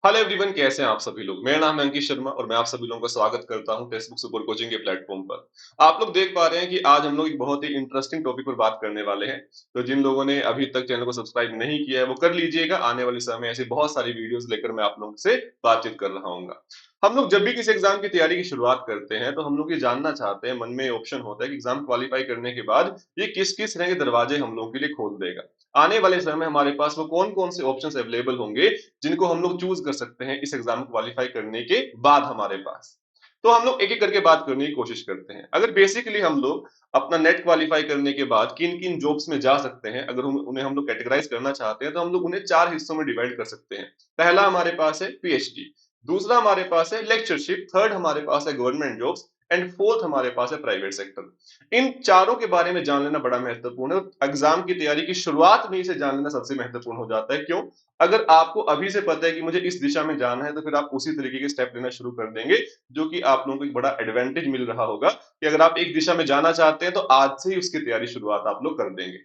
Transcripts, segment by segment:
Hello everyone, कैसे हैं आप सभी लोग। मेरा नाम है अंकित शर्मा और मैं आप सभी लोगों का स्वागत करता हूं टेक्स्ट सुपर कोचिंग के प्लेटफॉर्म पर। आप लोग देख पा रहे हैं कि आज हम लोग एक बहुत ही इंटरेस्टिंग टॉपिक पर बात करने वाले हैं। तो जिन लोगों ने अभी तक चैनल को सब्सक्राइब नहीं किया है वो कर लीजिएगा। आने वाले समय में ऐसी बहुत सारी वीडियोस लेकर मैं आप लोगों से बातचीत कर रहा हूँ। हम लोग जब भी किसी एग्जाम की तैयारी की शुरुआत करते हैं तो हम लोग ये जानना चाहते हैं, मन में ऑप्शन होता है कि एग्जाम क्वालिफाई करने के बाद ये किस किस तरह के दरवाजे हम लोगों के लिए खोल देगा। आने वाले समय में हमारे पास वो कौन कौन से ऑप्शंस अवेलेबल होंगे जिनको हम लोग चूज कर सकते हैं इस एग्जाम को क्वालिफाई करने के बाद हमारे पास। तो हम लोग एक एक करके बात करने की कोशिश करते हैं। अगर बेसिकली हम लोग अपना नेट क्वालिफाई करने के बाद किन किन जॉब्स में जा सकते हैं, अगर उन्हें हम लोग कैटेगराइज करना चाहते हैं तो हम लोग उन्हें चार हिस्सों में डिवाइड कर सकते हैं। पहला हमारे पास है पीएचडी, दूसरा हमारे पास है लेक्चरशिप, थर्ड हमारे पास है गवर्नमेंट जॉब्स एंड फोर्थ हमारे पास है प्राइवेट सेक्टर। इन चारों के बारे में जान लेना बड़ा महत्वपूर्ण है। एग्जाम की तैयारी की शुरुआत में इसे जान लेना सबसे महत्वपूर्ण हो जाता है। क्यों? अगर आपको अभी से पता है कि मुझे इस दिशा में जाना है तो फिर आप उसी तरीके के स्टेप लेना शुरू कर देंगे, जो कि आप लोगों को एक बड़ा एडवांटेज मिल रहा होगा कि अगर आप एक दिशा में जाना चाहते हैं तो आज से ही उसकी तैयारी शुरुआत आप लोग कर देंगे।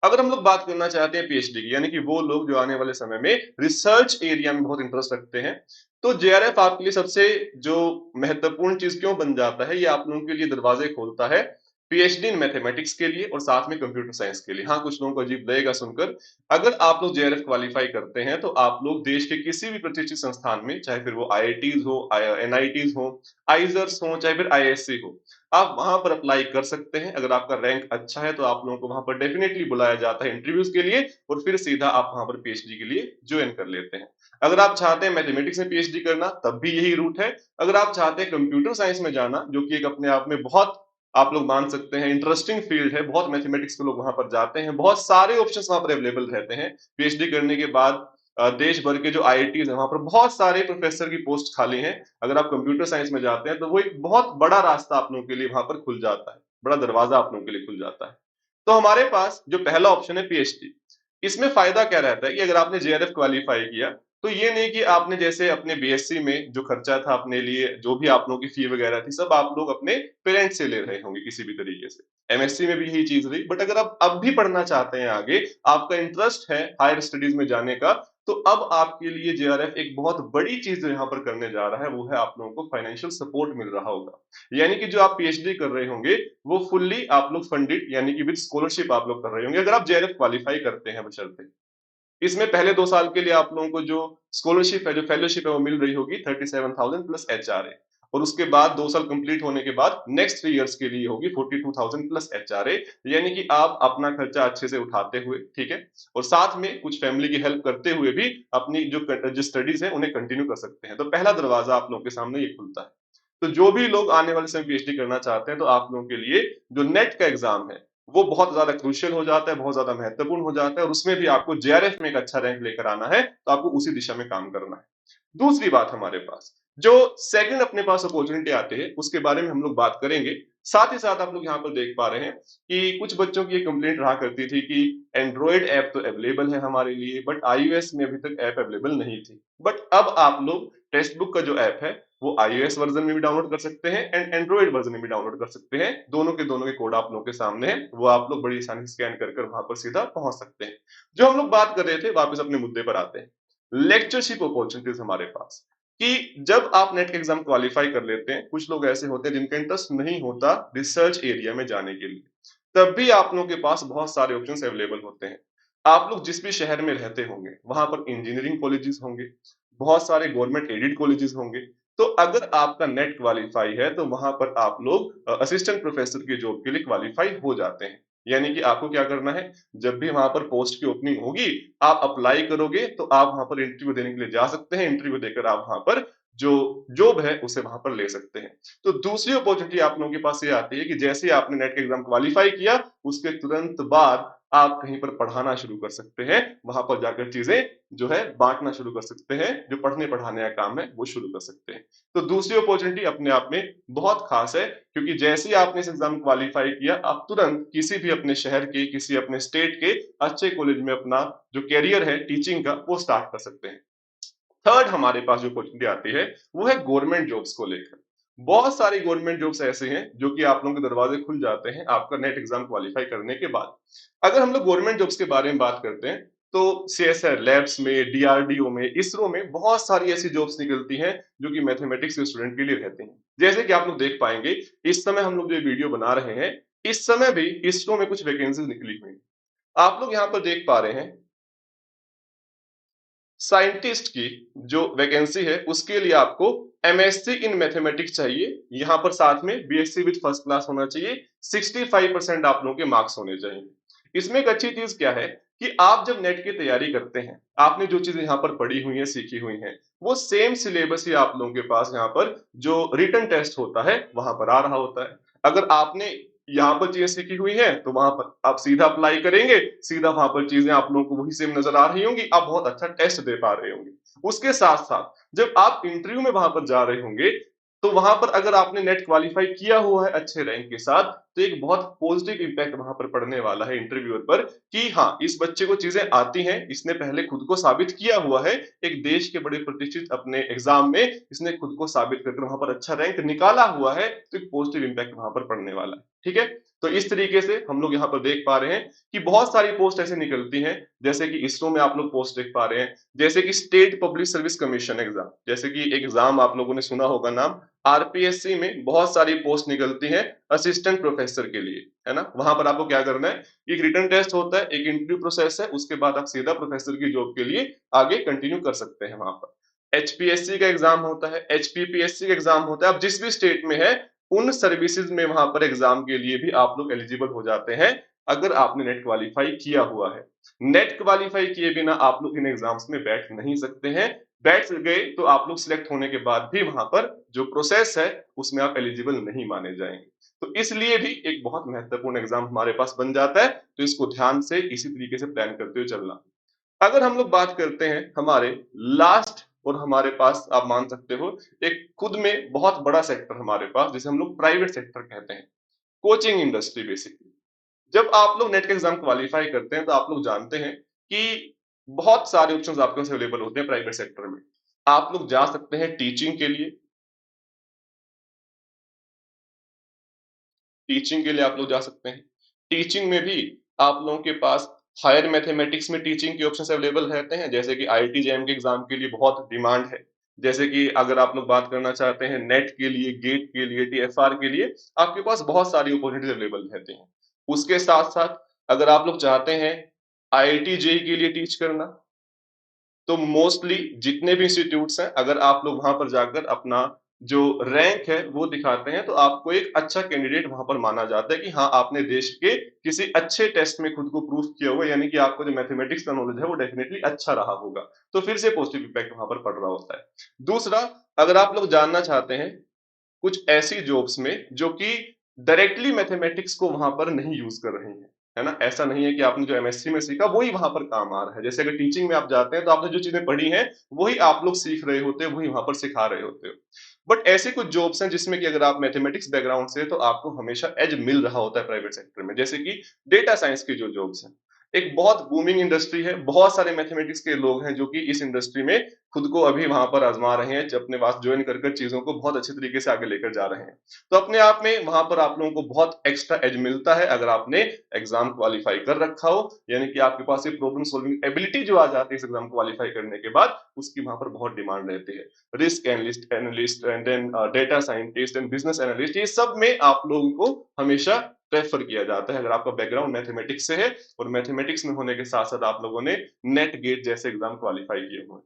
अगर हम लोग बात करना चाहते हैं पीएचडी की, यानी कि वो लोग जो आने वाले समय में रिसर्च एरिया में बहुत इंटरेस्ट रखते हैं, तो जेआरएफ आपके लिए सबसे जो महत्वपूर्ण चीज क्यों बन जाता है, ये आप लोगों के लिए दरवाजे खोलता है पीएचडी इन मैथमेटिक्स के लिए और साथ में कंप्यूटर साइंस के लिए। हाँ, कुछ लोगों को अजीब लगेगा सुनकर। अगर आप लोग जेआरएफ क्वालिफाई करते हैं तो आप लोग देश के किसी भी प्रतिष्ठित संस्थान में, चाहे फिर वो आईआईटीज हो, एनआईटीज हो, आइजर्स हो, चाहे फिर आईएससी हो, आप वहां पर अप्लाई कर सकते हैं। अगर आपका रैंक अच्छा है तो आप लोगों को वहां पर डेफिनेटली बुलाया जाता है इंटरव्यूज के लिए और फिर सीधा आप वहां पर पीएचडी के लिए ज्वाइन कर लेते हैं। अगर आप चाहते हैं मैथमेटिक्स में पीएचडी करना, तब भी यही रूट है। अगर आप चाहते हैं कंप्यूटर साइंस में जाना, जो कि एक अपने आप में बहुत, आप लोग मान सकते हैं, इंटरेस्टिंग फील्ड है, बहुत मैथमेटिक्स के लोग वहां पर जाते हैं, बहुत सारे ऑप्शंस वहां पर अवेलेबल रहते हैं। पीएचडी करने के बाद देश भर के जो आईआईटीज है वहां पर बहुत सारे प्रोफेसर की पोस्ट खाली हैं। अगर आप कंप्यूटर साइंस में जाते हैं तो वो एक बहुत बड़ा रास्ता आप लोगों के लिए वहां पर खुल जाता है, बड़ा दरवाजा आप लोगों के लिए खुल जाता है। तो हमारे पास जो पहला ऑप्शन है पीएचडी, इसमें फायदा क्या रहता है कि अगर आपने जेआरएफ क्वालिफाई किया तो ये नहीं कि आपने जैसे अपने बीएससी में जो खर्चा था अपने लिए, जो भी आप लोगों की फी वगैरह थी, सब आप लोग अपने पेरेंट्स से ले रहे होंगे किसी भी तरीके से। एमएससी में भी यही चीज रही। बट अगर आप अब भी पढ़ना चाहते हैं आगे, आपका इंटरेस्ट है हायर स्टडीज में जाने का, तो अब आपके लिए जेआरएफ एक बहुत बड़ी चीज जो यहाँ पर करने जा रहा है वो है आप लोगों को फाइनेंशियल सपोर्ट मिल रहा होगा। यानी कि जो आप पीएचडी कर रहे होंगे वो फुल्ली आप लोग फंडेड, यानी कि विद स्कॉलरशिप आप लोग कर रहे होंगे अगर आप जेआरएफ क्वालिफाई करते हैं बशर्ते। इसमें पहले 2 साल के लिए आप लोगों को जो स्कॉलरशिप है, जो फेलोशिप है, वो मिल रही होगी 37,000 प्लस एचआरए। और उसके बाद 2 साल कंप्लीट होने के बाद नेक्स्ट 3 इयर्स के लिए होगी 42,000 प्लस एचआरए। यानी कि आप अपना खर्चा अच्छे से उठाते हुए, ठीक है, और साथ में कुछ फैमिली की हेल्प करते हुए भी अपनी जो स्टडीज है उन्हें कंटिन्यू कर सकते हैं। तो पहला दरवाजा आप लोगों के सामने ये खुलता है। तो जो भी लोग आने वाले समय पीएचडी करना चाहते हैं तो आप लोगों के लिए जो नेट का एग्जाम है वो बहुत ज्यादा क्रूशियल हो जाता है, बहुत ज्यादा महत्वपूर्ण हो जाता है, और उसमें भी आपको जेआरएफ में एक अच्छा रैंक लेकर आना है तो आपको उसी दिशा में काम करना है। दूसरी बात, हमारे पास जो सेकंड अपने पास अपॉर्चुनिटी आते हैं उसके बारे में हम लोग बात करेंगे। साथ ही साथ आप लोग यहाँ पर देख पा रहे हैं कि कुछ बच्चों की ये कंप्लेंट रहा करती थी कि एंड्रॉइड ऐप तो अवेलेबल है हमारे लिए बट आईओएस में अभी तक ऐप अवेलेबल नहीं थी। बट अब आप लोग टेक्स्ट बुक का जो ऐप है वो आईओएस वर्जन में भी डाउनलोड कर सकते हैं एंड एंड्रॉइड वर्जन में भी डाउनलोड कर सकते हैं। दोनों के कोड आप लोगों के सामने है, वो आप लोग बड़ी आसानी से स्कैन कर वहां पर सीधा पहुंच सकते हैं। जो हम लोग बात कर रहे थे, वापस अपने मुद्दे पर आते हैं। लेक्चरशिप अपॉर्चुनिटीज हमारे पास, कि जब आप नेट के एग्जाम क्वालिफाई कर लेते हैं, कुछ लोग ऐसे होते हैं जिनका इंटरेस्ट नहीं होता रिसर्च एरिया में जाने के लिए, तब भी आप लोगों के पास बहुत सारे ऑप्शंस अवेलेबल होते हैं। आप लोग जिस भी शहर में रहते होंगे वहां पर इंजीनियरिंग कॉलेजेस होंगे, बहुत सारे गवर्नमेंट एडेड कॉलेजेस होंगे। तो अगर आपका नेट क्वालिफाई है तो वहां पर आप लोग असिस्टेंट प्रोफेसर की जॉब के लिए क्वालिफाई हो जाते हैं। यानी कि आपको क्या करना है, जब भी वहां पर पोस्ट की ओपनिंग होगी आप अप्लाई करोगे तो आप वहां पर इंटरव्यू देने के लिए जा सकते हैं। इंटरव्यू देकर आप वहां पर जो जॉब है उसे वहां पर ले सकते हैं। तो दूसरी अपॉर्चुनिटी आप लोगों के पास ये आती है कि जैसे ही आपने नेट का एग्जाम क्वालिफाई किया उसके तुरंत बाद आप कहीं पर पढ़ाना शुरू कर सकते हैं। वहां पर जाकर चीजें जो है बांटना शुरू कर सकते हैं, जो पढ़ने पढ़ाने का काम है वो शुरू कर सकते हैं। तो दूसरी अपॉर्चुनिटी अपने आप में बहुत खास है, क्योंकि जैसे ही आपने इस एग्जाम क्वालिफाई किया आप तुरंत किसी भी अपने शहर के, किसी अपने स्टेट के अच्छे कॉलेज में अपना जो कैरियर है टीचिंग का वो स्टार्ट कर सकते हैं। थर्ड हमारे पास जो अपॉर्चुनिटी आती है वो है गवर्नमेंट जॉब्स को लेकर। बहुत सारी गवर्नमेंट जॉब्स ऐसे हैं जो कि आप लोगों के दरवाजे खुल जाते हैं आपका नेट एग्जाम क्वालिफाई करने के बाद। अगर हम लोग गवर्नमेंट जॉब्स के बारे में बात करते हैं तो सीएसआर लैब्स में, डीआरडीओ में, इसरो में बहुत सारी ऐसी जॉब्स निकलती हैं जो कि मैथमेटिक्स के स्टूडेंट के लिए रहती हैं। जैसे कि आप लोग देख पाएंगे, इस समय हम लोग जो वीडियो बना रहे हैं, इस समय भी इसरो में कुछ वैकेंसीज निकली हुई हैं। आप लोग यहाँ पर देख पा रहे हैं, साइंटिस्ट की जो वैकेंसी है उसके लिए आपको एमएससी इन मैथमेटिक्स चाहिए, यहाँ पर साथ में बीएससी विद फर्स्ट क्लास होना चाहिए, 65% आप लोगों के मार्क्स होने चाहिए। इसमें एक अच्छी चीज क्या है कि आप जब नेट की तैयारी करते हैं, आपने जो चीजें यहाँ पर पढ़ी हुई है, सीखी हुई है, वो सेम सिलेबस ही आप लोगों के पास यहाँ पर जो रिटन टेस्ट होता है वहां पर आ रहा होता है। अगर आपने यहाँ पर चीजें सीखी हुई है तो वहां पर आप सीधा अप्लाई करेंगे, सीधा वहां पर चीजें आप लोगों को वही सेम नजर आ रही होंगी, आप बहुत अच्छा टेस्ट दे पा रहे होंगे। उसके साथ साथ जब आप इंटरव्यू में वहां पर जा रहे होंगे, तो वहां पर अगर आपने नेट क्वालिफाई किया हुआ है अच्छे रैंक के साथ, तो एक बहुत पॉजिटिव इंपैक्ट वहां पर पड़ने वाला है इंटरव्यूअर पर कि हाँ, इस बच्चे को चीजें आती हैं, इसने पहले खुद को साबित किया हुआ है, एक देश के बड़े प्रतिष्ठित अपने एग्जाम में इसने खुद को साबित करके वहां पर अच्छा रैंक निकाला हुआ है, तो एक पॉजिटिव इंपैक्ट वहां पर पड़ने वाला है। ठीक है, तो इस तरीके से हम लोग यहाँ पर देख पा रहे हैं कि बहुत सारी पोस्ट ऐसे निकलती हैं, जैसे कि इसरो में आप लोग पोस्ट देख पा रहे हैं, जैसे कि state public service commission exam, जैसे कि एग्जाम आप लोगों ने सुना होगा नाम, आरपीएससी में बहुत सारी पोस्ट निकलती हैं असिस्टेंट प्रोफेसर के लिए, है ना। वहां पर आपको क्या करना है, एक रिटन टेस्ट होता है, एक इंटरव्यू प्रोसेस है, उसके बाद आप सीधा प्रोफेसर की जॉब के लिए आगे कंटिन्यू कर सकते हैं। वहां पर एचपीएससी का एग्जाम होता है, एचपीपीएससी का एग्जाम होता है, आप जिस भी स्टेट में है उन सर्विसेज में वहां पर एग्जाम के लिए भी आप लोग एलिजिबल हो जाते हैं, अगर आपने नेट क्वालिफाई किया हुआ है। नेट क्वालिफाई किए बिना आप लोग इन एग्जाम्स में बैठ नहीं सकते हैं। बैठ गए तो आप लोग सिलेक्ट होने के बाद भी वहां पर जो प्रोसेस है उसमें आप एलिजिबल नहीं माने जाएंगे। तो इसलिए भी एक बहुत महत्वपूर्ण एग्जाम हमारे पास बन जाता है, तो इसको ध्यान से इसी तरीके से प्लान करते हुए चलना। अगर हम लोग बात करते हैं हमारे लास्ट, और हमारे पास आप मान सकते हो एक खुद में बहुत बड़ा सेक्टर हमारे पास, जिसे हम लोग प्राइवेट सेक्टर कहते हैं, कोचिंग इंडस्ट्री बेसिकली। जब आप लोग नेट का एग्जाम क्वालिफाई करते हैं तो आप लोग जानते हैं कि बहुत सारे ऑप्शंस आपके पास अवेलेबल होते हैं प्राइवेट सेक्टर में। आप लोग जा सकते हैं टीचिंग के लिए, टीचिंग के लिए आप लोग जा सकते हैं। टीचिंग में भी आप लोगों के पास हायर मैथमेटिक्स में टीचिंग के ऑप्शंस अवेलेबल रहते हैं, जैसे कि आईआईटी जैम के एग्जाम के लिए बहुत डिमांड है। जैसे कि अगर आप लोग बात करना चाहते हैं नेट के लिए, गेट के लिए, टीएफआर के लिए, आपके पास बहुत सारी अपॉर्चुनिटीज अवेलेबल रहती हैं। उसके साथ-साथ अगर आप लोग चाहते हैं आईआईटी जेईई के लिए टीच करना, तो मोस्टली जितने भी इंस्टीट्यूट्स हैं, अगर आप लोग वहां पर जाकर अपना जो रैंक है वो दिखाते हैं, तो आपको एक अच्छा कैंडिडेट वहां पर माना जाता है कि हाँ, आपने देश के किसी अच्छे टेस्ट में खुद को प्रूव किया हुआ है, यानी कि आपको जो मैथमेटिक्स का नॉलेज है वो डेफिनेटली अच्छा रहा होगा। तो फिर से पॉजिटिव इम्पैक्ट वहां पर पड़ रहा होता है। दूसरा, अगर आप लोग जानना चाहते हैं कुछ ऐसी जॉब्स में जो कि डायरेक्टली मैथमेटिक्स को वहां पर नहीं यूज कर रही हैं, है ना। ऐसा नहीं है कि आपने जो एमएससी में सीखा वही वहां पर काम आ रहा है। जैसे अगर टीचिंग में आप जाते हैं तो आपने जो चीजें पढ़ी हैं वही आप लोग सीख रहे होते हैं, वही वहां पर सिखा रहे होते हो। बट ऐसे कुछ जॉब्स हैं जिसमें कि अगर आप मैथमेटिक्स बैकग्राउंड से, तो आपको हमेशा एज मिल रहा होता है प्राइवेट सेक्टर में, जैसे कि डेटा साइंस की जो जॉब्स हैं, एक बहुत बूमिंग इंडस्ट्री है, बहुत सारे मैथमेटिक्स के लोग हैं जो कि इस इंडस्ट्री में खुद को अभी वहां पर आजमा रहे हैं, अपने पास ज्वाइन कर कर चीजों को बहुत अच्छे तरीके से आगे लेकर जा रहे हैं। तो अपने आप में वहां पर आप लोगों को बहुत एक्स्ट्रा एज मिलता है अगर आपने एग्जाम क्वालिफाई कर रखा हो, यानी कि आपके पास ये प्रॉब्लम सॉल्विंग एबिलिटी जो आ जाती है इस एग्जाम क्वालिफाई करने के बाद, उसकी वहां पर बहुत डिमांड रहती है। Risk analyst analyst and then data scientist and business analyst, ये सब में आप लोगों को हमेशा प्रेफर किया जाता है अगर आपका बैकग्राउंड मैथमेटिक्स से है, और मैथमेटिक्स में होने के साथ साथ आप लोगों ने नेट गेट जैसे एग्जाम क्वालिफाई किए हुए हैं।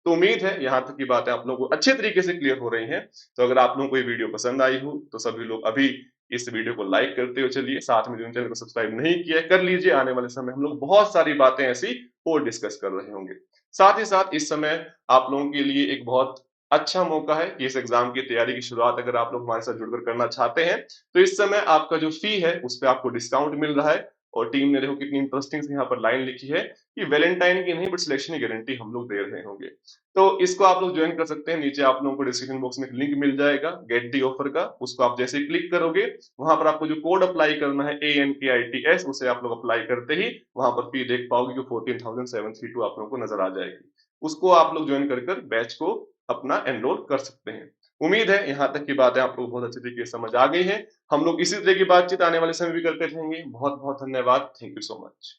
तो उम्मीद है यहाँ तक की बातें आप लोगों को अच्छे तरीके से क्लियर हो रही हैं। तो अगर आप लोगों को ये वीडियो पसंद आई हो तो सभी लोग अभी इस वीडियो को लाइक करते हुए चलिए, साथ में जो चैनल को सब्सक्राइब नहीं किया है कर लीजिए। आने वाले समय हम लोग बहुत सारी बातें ऐसी और डिस्कस कर रहे होंगे। साथ ही साथ इस समय आप लोगों के लिए एक बहुत अच्छा मौका है कि इस एग्जाम की तैयारी की शुरुआत अगर आप लोग हमारे साथ जुड़कर करना चाहते हैं, तो इस समय आपका जो फी है उस पर आपको डिस्काउंट मिल रहा है। और टीम ने देखो कितनी इंटरेस्टिंग से यहाँ पर लाइन लिखी है कि वैलेंटाइन की नहीं बट सिलेक्शन की गारंटी हम लोग दे रहे होंगे। तो इसको आप लोग ज्वाइन कर सकते हैं। नीचे आप लोगों को डिस्क्रिप्शन बॉक्स में एक लिंक मिल जाएगा गेट दी ऑफर का, उसको आप जैसे ही क्लिक करोगे, वहां पर आपको जो कोड अप्लाई करना है ANKITS, उसे आप लोग अप्लाई करते ही वहां पर फी देख पाओगे कि 14,732 आप लोगों को नजर आ जाएगी। उसको आप लोग ज्वाइन कर कर बैच को अपना एनरोल कर सकते हैं। उम्मीद है यहाँ तक की बातें आप लोग बहुत अच्छी तरीके से समझ आ गई है। हम लोग इसी तरह की बातचीत आने वाले समय भी करते रहेंगे। बहुत बहुत धन्यवाद। Thank you so much.